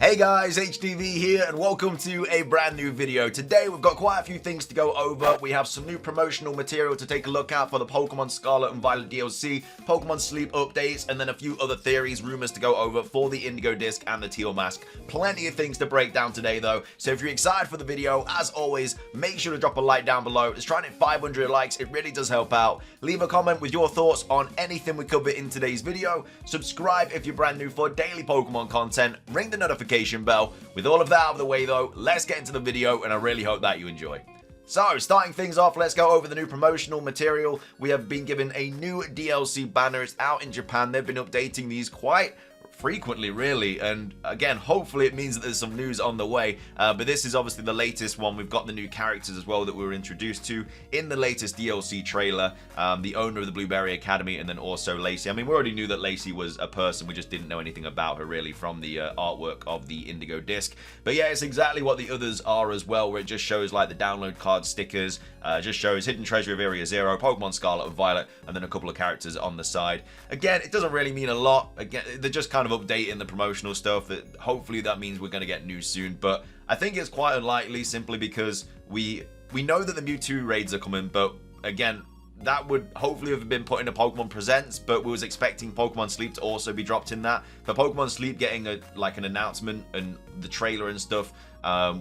Hey guys, HDvee here and welcome to a brand new video. Today we've got quite a few things to go over. We have some new promotional material to take a look at for the Pokemon Scarlet and Violet DLC, Pokemon Sleep updates, and then a few other theories, rumors to go over for the Indigo Disc and the Teal Mask. Plenty of things to break down today though, so if you're excited for the video, as always, make sure to drop a like down below. It's trying to hit 500 likes, it really does help out. Leave a comment with your thoughts on anything we cover in today's video. Subscribe if you're brand new for daily Pokemon content. Ring the notification bell. With all of that out of the way though, let's get into the video and I really hope that you enjoy. So, starting things off, let's go over the new promotional material. We have been given a new DLC banner. It's out in Japan. They've been updating these quite frequently, really, and again, hopefully it means that there's some news on the way, but this is obviously the latest one. We've got the new characters as well that we were introduced to in the latest DLC trailer, the owner of the Blueberry Academy, and then also Lacey. I mean, we already knew that Lacey was a person, we just didn't know anything about her really from the artwork of the Indigo Disc. But yeah, it's exactly what the others are as well, where it just shows like the download card stickers, just shows Hidden Treasure of Area Zero, Pokemon Scarlet and Violet, and then a couple of characters on the side. Again, it doesn't really mean a lot. Again, they're just kind of updating the promotional stuff. That hopefully that means we're going to get news soon, but I think it's quite unlikely simply because we know that the Mewtwo raids are coming, but again, that would hopefully have been put in a Pokemon Presents, but we was expecting Pokemon Sleep to also be dropped in that. But Pokemon Sleep getting an announcement and the trailer and stuff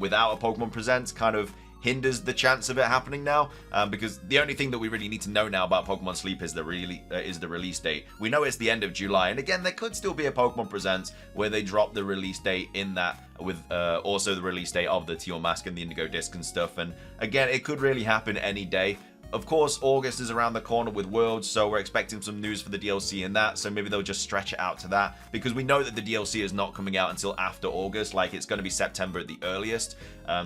without a Pokemon Presents kind of hinders the chance of it happening now, because the only thing that we really need to know now about Pokemon Sleep is the release date. We know it's the end of July, and again, there could still be a Pokemon Presents where they drop the release date in that with also the release date of the Teal Mask and the Indigo Disc and stuff, and again, it could really happen any day. Of course, August is around the corner with Worlds, so we're expecting some news for the DLC in that, so maybe they'll just stretch it out to that, because we know that the DLC is not coming out until after August, like it's going to be September at the earliest.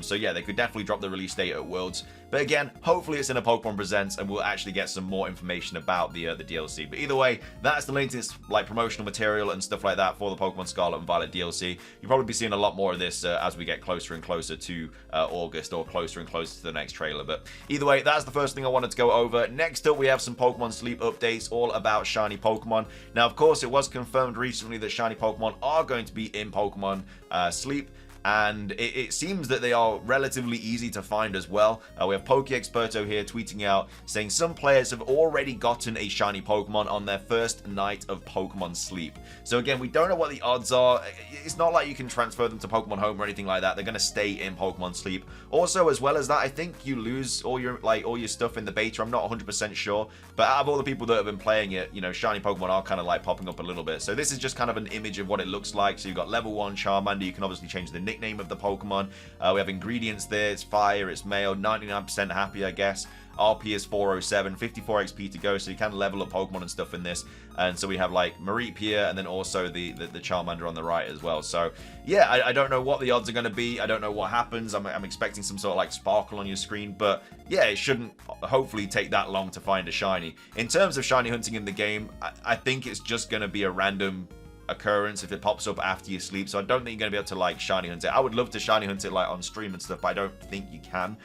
So yeah, they could definitely drop the release date at Worlds. But again, hopefully it's in a Pokemon Presents and we'll actually get some more information about the DLC. But either way, that's the latest like promotional material and stuff like that for the Pokemon Scarlet and Violet DLC. You'll probably be seeing a lot more of this as we get closer and closer to August, or closer and closer to the next trailer. But either way, that's the first thing I wanted to go over. Next up, we have some Pokemon Sleep updates all about shiny Pokemon. Now, of course, it was confirmed recently that shiny Pokemon are going to be in Pokemon Sleep. And it seems that they are relatively easy to find as well. We have PokeExperto here tweeting out saying some players have already gotten a shiny Pokemon on their first night of Pokemon Sleep. So again, we don't know what the odds are. It's not like you can transfer them to Pokemon Home or anything like that. They're going to stay in Pokemon Sleep. Also, as well as that, I think you lose all your stuff in the beta. I'm not 100% sure, but out of all the people that have been playing it, you know, shiny Pokemon are kind of like popping up a little bit. So this is just kind of an image of what it looks like. So you've got level 1 Charmander. You can obviously change the nickname of the Pokemon. We have ingredients there. It's fire, it's male, 99% happy, I guess. RP is 407, 54 XP to go, so you can level up Pokemon and stuff in this. And so we have like Mareep here, and then also the Charmander on the right as well. So yeah, I don't know what the odds are going to be. I don't know what happens. I'm expecting some sort of like sparkle on your screen, but yeah, it shouldn't hopefully take that long to find a shiny. In terms of shiny hunting in the game, I think it's just going to be a random occurrence if it pops up after you sleep, so I don't think you're going to be able to like shiny hunt it. I would love to shiny hunt it like on stream and stuff, but I don't think you can,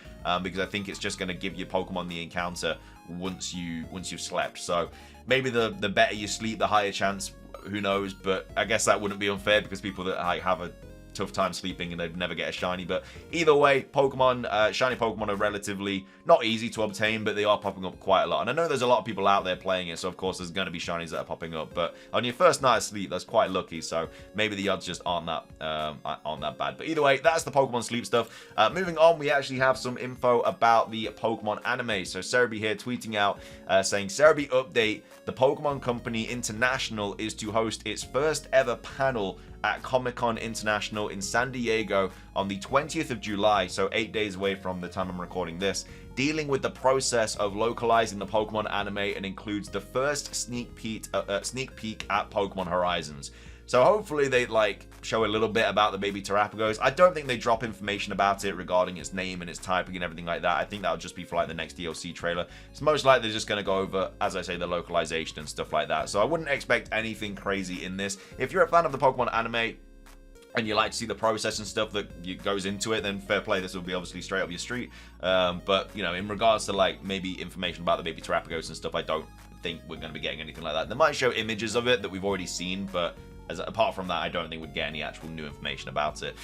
because I think it's just going to give your Pokemon the encounter once you've slept. So maybe the better you sleep, the higher chance, who knows, but I guess that wouldn't be unfair because people that like have a tough time sleeping and they'd never get a shiny. But either way, Pokemon, shiny Pokemon are relatively not easy to obtain, but they are popping up quite a lot. And I know there's a lot of people out there playing it, so of course there's going to be shinies that are popping up. But on your first night of sleep, that's quite lucky. So maybe the odds just aren't that bad. But either way, that's the Pokemon Sleep stuff. Moving on, we actually have some info about the Pokemon anime. So HDvee here tweeting out saying, HDvee update, the Pokemon Company International is to host its first ever panel at Comic-Con International in San Diego on the 20th of July, so 8 days away from the time I'm recording this, dealing with the process of localizing the Pokemon anime, and includes the first sneak peek at Pokemon Horizons. So hopefully they like show a little bit about the baby Terrapagos. I don't think they drop information about it regarding its name and its typing and everything like that. I think that'll just be for like the next DLC trailer. It's most likely just going to go over, as I say, the localization and stuff like that. So I wouldn't expect anything crazy in this. If you're a fan of the Pokemon anime and you like to see the process and stuff that goes into it, then fair play, this will be obviously straight up your street. But, you know, in regards to like maybe information about the baby Terrapagos and stuff, I don't think we're going to be getting anything like that. They might show images of it that we've already seen, but apart from that, I don't think we'd get any actual new information about it.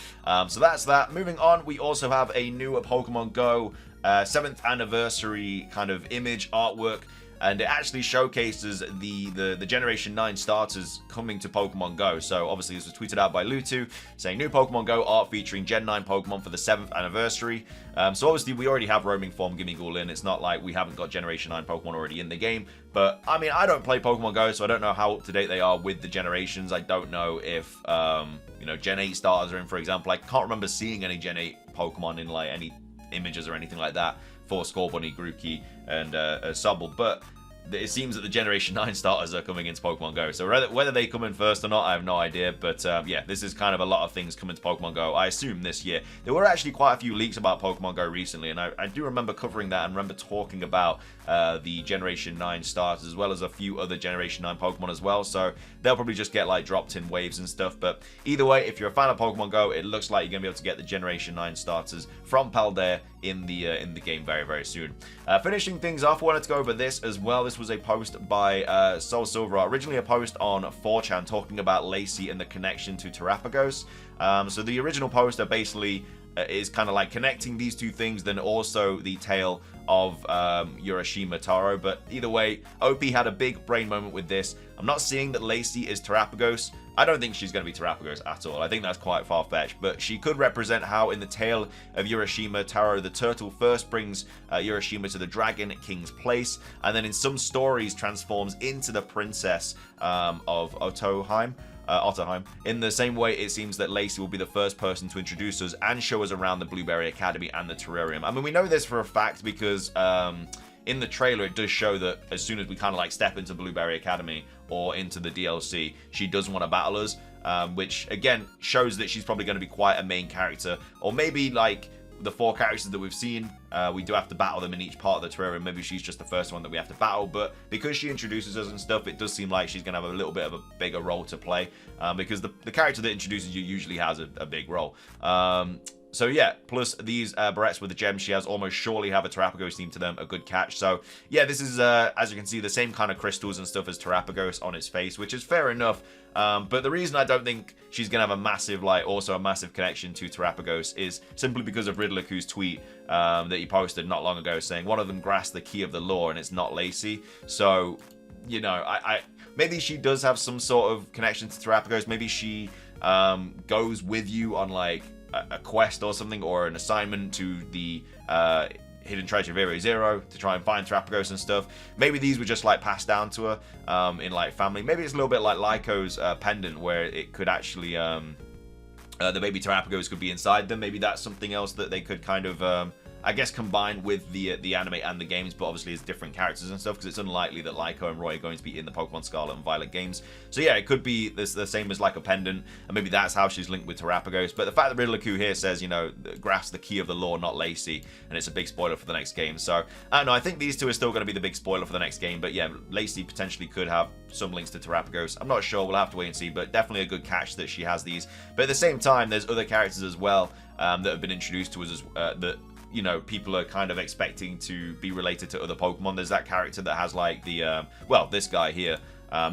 So that's that. Moving on, we also have a new Pokemon Go 7th anniversary kind of image artwork. And it actually showcases the Generation 9 starters coming to Pokemon Go. So obviously this was tweeted out by Lutu, saying new Pokemon Go art featuring Gen 9 Pokemon for the 7th anniversary. So obviously we already have Roaming Form Gimmighoul in. It's not like we haven't got Generation 9 Pokemon already in the game. But I mean, I don't play Pokemon Go, so I don't know how up to date they are with the generations. I don't know if you know, Gen 8 starters are in, for example. I can't remember seeing any Gen 8 Pokemon in like any images or anything like that for Scorbunny, Grookey, and Sobble, but it seems that the Generation 9 starters are coming into Pokemon Go. So whether they come in first or not, I have no idea. But yeah, this is kind of a lot of things coming to Pokemon Go, I assume, this year. There were actually quite a few leaks about Pokemon Go recently, and I do remember covering that and remember talking about the Generation 9 starters, as well as a few other Generation 9 Pokemon as well. So they'll probably just get like dropped in waves and stuff. But either way, if you're a fan of Pokemon Go, it looks like you're going to be able to get the Generation 9 starters from Paldea in the game very, very soon. Finishing things off, I wanted to go over this as well. This was a post by Soul Silver, originally a post on 4chan talking about Lacey and the connection to Terapagos. So the original poster basically is kind of like connecting these two things, then also the tale of Urashima Taro. But either way, OP had a big brain moment with this. I'm not seeing that Lacey is Terapagos. I don't think she's going to be Terapagos at all. I think that's quite far-fetched, but she could represent how in the tale of Urashima, Taro the turtle first brings Urashima to the Dragon King's place, and then in some stories transforms into the princess of Ottoheim. In the same way, it seems that Lacey will be the first person to introduce us and show us around the Blueberry Academy and the terrarium. I mean, we know this for a fact because in the trailer, it does show that as soon as we kind of like step into Blueberry Academy or into the DLC, she does want to battle us, which again shows that she's probably going to be quite a main character, or maybe like the 4 characters that we've seen, we do have to battle them in each part of the terrarium. Maybe she's just the first one that we have to battle, but because she introduces us and stuff, it does seem like she's going to have a little bit of a bigger role to play, because the character that introduces you usually has a big role. So yeah, plus these barrettes with the gems she has almost surely have a Terapagos theme to them, a good catch. So yeah, this is, as you can see, the same kind of crystals and stuff as Terapagos on its face, which is fair enough. But the reason I don't think she's going to have a massive, like, also a massive connection to Terapagos is simply because of Riddler's tweet that he posted not long ago saying one of them grasped the key of the law and it's not Lacey. So, you know, maybe she does have some sort of connection to Terapagos. Maybe she goes with you on, like, a quest or something, or an assignment to the hidden treasure of Area Zero to try and find Terapagos and stuff. Maybe these were just like passed down to her in like family. Maybe it's a little bit like Lyco's pendant, where it could actually the baby Terapagos could be inside them. Maybe that's something else that they could kind of I guess combine with the anime and the games, but obviously it's different characters and stuff, because it's unlikely that Lyco and Roy are going to be in the Pokemon Scarlet and Violet games. So yeah, it could be the same as like a pendant, and maybe that's how she's linked with Terapagos. But the fact that Riddler here says, you know, grasps the key of the law, not Lacey, and it's a big spoiler for the next game. So I don't know, I think these two are still going to be the big spoiler for the next game. But yeah, Lacey potentially could have some links to Terapagos. I'm not sure, we'll have to wait and see, but definitely a good catch that she has these. But at the same time, there's other characters as well that have been introduced to us that, you know, people are kind of expecting to be related to other Pokemon. There's that character that has like the, well, this guy here.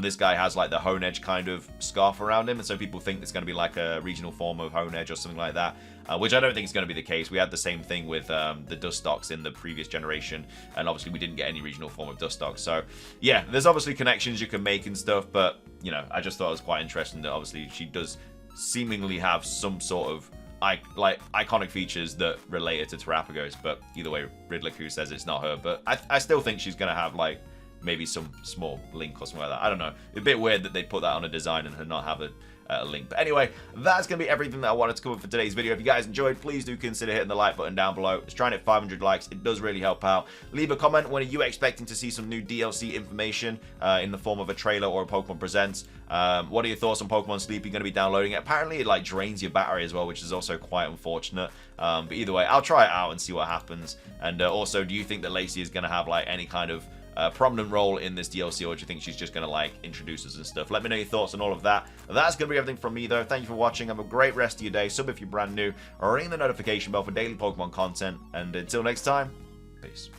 This guy has like the Honedge kind of scarf around him, and so people think it's going to be like a regional form of Honedge or something like that, which I don't think is going to be the case. We had the same thing with the Dustox in the previous generation, and obviously we didn't get any regional form of Dustox. So yeah, there's obviously connections you can make and stuff, but you know, I just thought it was quite interesting that obviously she does seemingly have some sort of like iconic features that relate it to Terapagos. But either way, Riddler says it's not her, but I still think she's gonna have like maybe some small link or something like that. I don't know, a bit weird that they put that on a design and her not have a link. But anyway, that's going to be everything that I wanted to cover for today's video. If you guys enjoyed, please do consider hitting the like button down below. Let's try and hit 500 likes. It does really help out. Leave a comment. When are you expecting to see some new DLC information in the form of a trailer or a Pokemon Presents? What are your thoughts on Pokemon Sleep? You're going to be downloading it. Apparently it like drains your battery as well, which is also quite unfortunate. But either way, I'll try it out and see what happens. And also, do you think that Lacey is going to have like any kind of prominent role in this DLC, or do you think she's just going to like introduce us and stuff? Let me know your thoughts on all of that. That's going to be everything from me though. Thank you for watching. Have a great rest of your day. Sub if you're brand new, or ring the notification bell for daily Pokemon content. And until next time, peace.